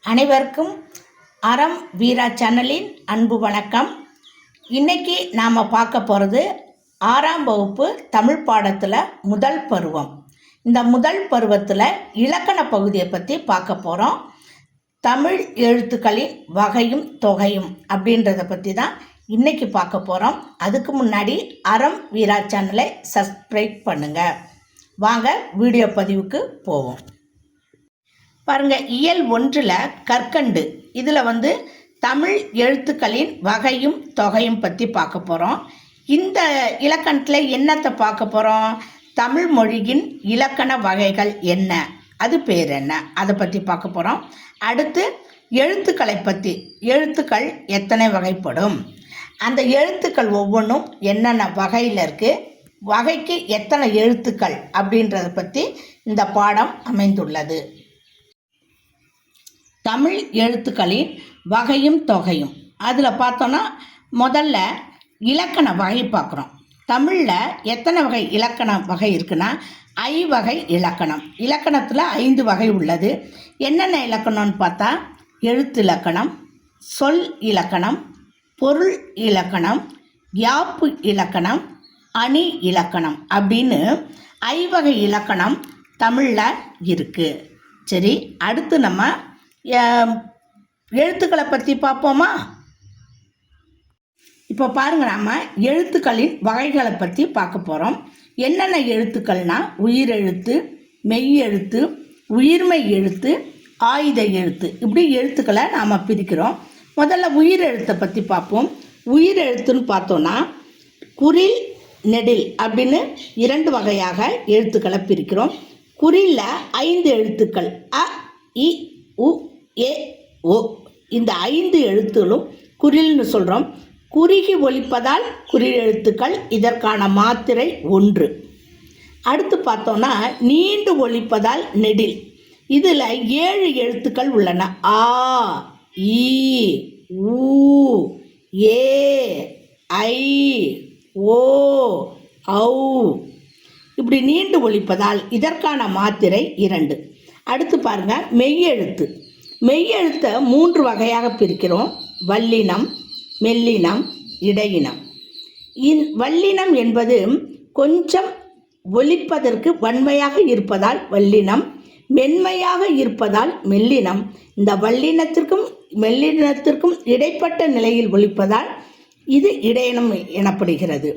அனைவருக்கும் அறம் வீரா சேனலின் அன்பு வணக்கம். இன்னைக்கு நாம் பார்க்க போகிறது 6ஆம் வகுப்பு தமிழ் பாடத்தில் முதல் பருவம். இந்த முதல் பருவத்தில் இலக்கண பகுதியை பற்றி பார்க்க போகிறோம். தமிழ் எழுத்துக்களின் வகையும் தொகையும் அப்படின்றத பற்றி தான் இன்னைக்கு பார்க்க போகிறோம். அதுக்கு முன்னாடி அறம் வீரா சேனலை சப்ஸ்கிரைப் பண்ணுங்கள். வாங்க வீடியோ பதிவுக்கு போவோம். பாருங்கள், இயல் 1 கற்கண்டு இதில் தமிழ் எழுத்துக்களின் வகையும் தொகையும் பற்றி பார்க்க போகிறோம். இந்த இலக்கணத்தில் என்னத்தை பார்க்க போகிறோம்? தமிழ் மொழியின் இலக்கண வகைகள் என்ன, அது பேர் என்ன, அதை பற்றி பார்க்க போகிறோம். அடுத்து எழுத்துக்களை பற்றி, எழுத்துக்கள் எத்தனை வகைப்படும், அந்த எழுத்துக்கள் ஒவ்வொன்றும் என்னென்ன வகையில் இருக்குது, வகைக்கு எத்தனை எழுத்துக்கள் அப்படின்றத பற்றி இந்த பாடம் அமைந்துள்ளது. தமிழ் எழுத்துக்களின் வகையும் தொகையும் அதில் பார்த்தோன்னா முதல்ல இலக்கண வகை பார்க்குறோம். தமிழில் எத்தனை வகை இலக்கண வகை இருக்குன்னா ஐவகை இலக்கணம். இலக்கணத்தில் 5 வகை உள்ளது. என்னென்ன இலக்கணம்னு பார்த்தா எழுத்து இலக்கணம், சொல் இலக்கணம், பொருள் இலக்கணம், யாப்பு இலக்கணம், அணி இலக்கணம் அப்படின்னு 5 வகை இலக்கணம் தமிழில் இருக்குது. சரி, அடுத்து நம்ம எழுத்துக்களை பற்றி பார்ப்போமா? இப்போ பாருங்கள், நம்ம எழுத்துக்களின் வகைகளை பற்றி பார்க்க போகிறோம். என்னென்ன எழுத்துக்கள்னா உயிரெழுத்து, மெய்யெழுத்து, உயிர்மெய் எழுத்து, ஆயுத எழுத்து, இப்படி எழுத்துக்களை நாம் பிரிக்கிறோம். முதல்ல உயிரெழுத்தை பற்றி பார்ப்போம். உயிரெழுத்துன்னு பார்த்தோன்னா குறில், நெடில் அப்படின்னு 2 வகையாக எழுத்துக்களை பிரிக்கிறோம். குறில்ல 5 எழுத்துக்கள் அ, இ, உ, ஏ, ஓ, இந்த 5 எழுத்துகளும் குறில்னு சொல்கிறோம். குறுகி ஒலிப்பதால் குறில் எழுத்துக்கள், இதற்கான மாத்திரை 1. அடுத்து பார்த்தோன்னா நீண்டு ஒலிப்பதால் நெடில். இதில் 7 எழுத்துக்கள் உள்ளன. ஆ, ஈ, ஊ, ஏ, ஐ, ஓ, ஔ, இப்படி நீண்டு ஒலிப்பதால் இதற்கான மாத்திரை 2. அடுத்து பாருங்கள், மெய்யெழுத்து. மெய்யெழுத்தை 3 வகையாக பிரிக்கிறோம். வல்லினம், மெல்லினம், இடையினம். வல்லினம் என்பது கொஞ்சம் ஒலிப்பதற்கு வன்மையாக இருப்பதால் வல்லினம், மென்மையாக இருப்பதால் மெல்லினம். இந்த வல்லினத்திற்கும் மெல்லினத்திற்கும் இடைப்பட்ட நிலையில் ஒலிப்பதால் இது இடையினம் எனப்படுகிறது.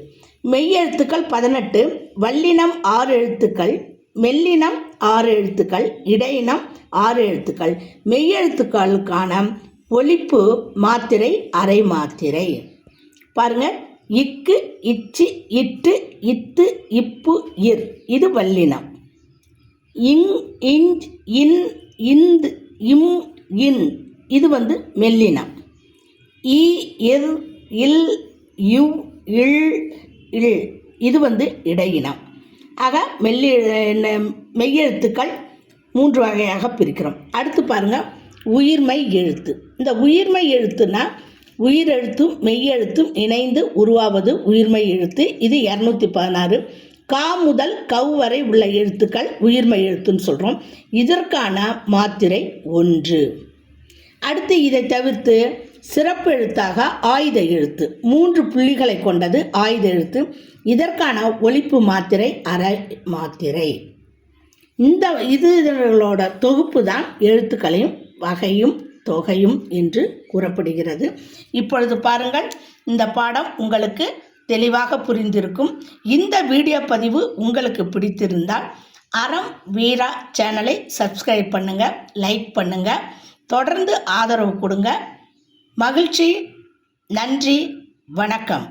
மெய்யெழுத்துக்கள் 18. வல்லினம் 6 எழுத்துக்கள், மெல்லினம் 6 எழுத்துக்கள், இடையினம் 6 எழுத்துக்கள். மெய்யெழுத்துக்களுக்கான ஒலிப்பு மாத்திரை அரை மாத்திரை. பாருங்க, இக்கு, இச்சு, இட்டு, இத்து, இப்பு, இர், இது வல்லினம். இங், இஞ்ச், இன், இந்து, இம், இன், இது மெல்லினம். இ, இர், இல், யு, இல், இல், இது இடையினம். ஆக மெய்யெழுத்துக்கள் 3 வகையாக பிரிக்கிறோம். அடுத்து பாருங்கள், உயிர்மெய் எழுத்து. இந்த உயிர்மெய் எழுத்துனா உயிரெழுத்தும் மெய்யெழுத்தும் இணைந்து உருவாவது உயிர்மெய் எழுத்து. இது 216. கா முதல் கவ் வரை உள்ள எழுத்துக்கள் உயிர்மெய் எழுத்துன்னு சொல்கிறோம். இதற்கான மாத்திரை 1. அடுத்து இதை தவிர்த்து சிறப்பு எழுத்தாக ஆயுத எழுத்து, 3 புள்ளிகளை கொண்டது ஆயுத எழுத்து. இதற்கான ஒலிப்பு மாத்திரை அரை மாத்திரை. இதனோட தொகுப்பு தான் எழுத்துக்களையும் வகையும் தொகையும் என்று கூறப்படுகிறது. இப்பொழுது பாருங்கள், இந்த பாடம் உங்களுக்கு தெளிவாக புரிந்திருக்கும். இந்த வீடியோ பதிவு உங்களுக்கு பிடித்திருந்தால் அறம் வீரா சேனலை சப்ஸ்கிரைப் பண்ணுங்கள், லைக் பண்ணுங்கள், தொடர்ந்து ஆதரவு கொடுங்க. மகிழ்ச்சி. நன்றி. வணக்கம்.